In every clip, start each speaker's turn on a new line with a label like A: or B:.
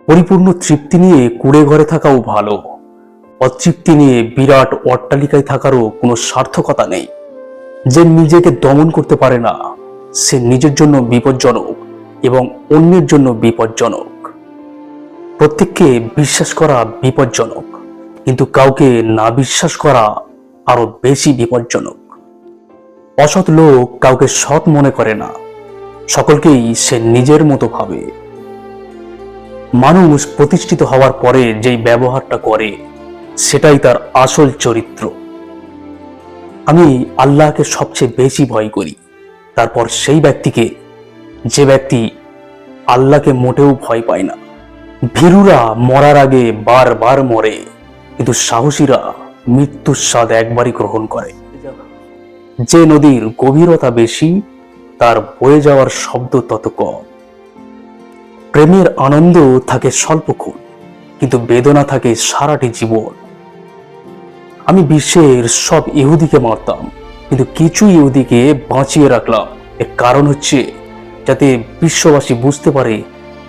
A: পরিপূর্ণ তৃপ্তি নিয়ে কুঁড়ে ঘরে থাকাও ভালো, অতৃপ্তি নিয়ে বিরাট অট্টালিকায় থাকারও কোনো সার্থকতা নেই। যে নিজেকে দমন করতে পারে না সে নিজের জন্য বিপজ্জনক এবং অন্যের জন্য বিপজ্জনক। প্রত্যেককে বিশ্বাস করা বিপজ্জনক, কিন্তু কাউকে না বিশ্বাস করা আরো বেশি বিপজ্জনক। অসৎ লোক কাউকে সৎ মনে করে না, সকলকেই সে নিজের মতো ভাবে। মানুষ প্রতিষ্ঠিত হওয়ার পরে যেই ব্যবহারটা করে সেটাই তার আসল চরিত্র। আমি আল্লাহকে সবচেয়ে বেশি ভয় করি, তারপর সেই ব্যক্তিকে যে ব্যক্তি আল্লাহকে মোটেও ভয় পায় না। ভীরুরা মরার আগে বারবার মরে, কিন্তু সাহসীরা মৃত্যুর স্বাদ একবারই গ্রহণ করে। যে নদীর গভীরতা বেশি তার বয়ে যাওয়ার শব্দ তত কম। প্রেমের আনন্দ থাকে স্বল্পক্ষণ, কিন্তু বেদনা থাকে সারাটি জীবন। আমি বিশ্বের সব ইহুদিকে মারতাম, কিন্তু কিছু ইহুদিকে বাঁচিয়ে রাখলাম। এর কারণ হচ্ছে যাতে বিশ্ববাসী বুঝতে পারে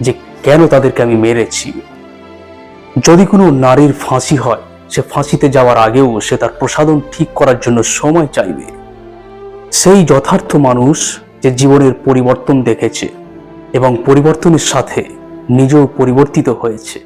A: যে কেন তাদেরকে আমি মেরেছি। যদি কোনো নারীর ফাঁসি হয়, সে ফাঁসিতে যাওয়ার আগেও সে তার প্রসাধন ঠিক করার জন্য সময় চাইবে। সেই যথার্থ মানুষ যে জীবনের পরিবর্তন দেখেছে এবং পরিবর্তনের সাথে নিজেও পরিবর্তিত হয়েছে।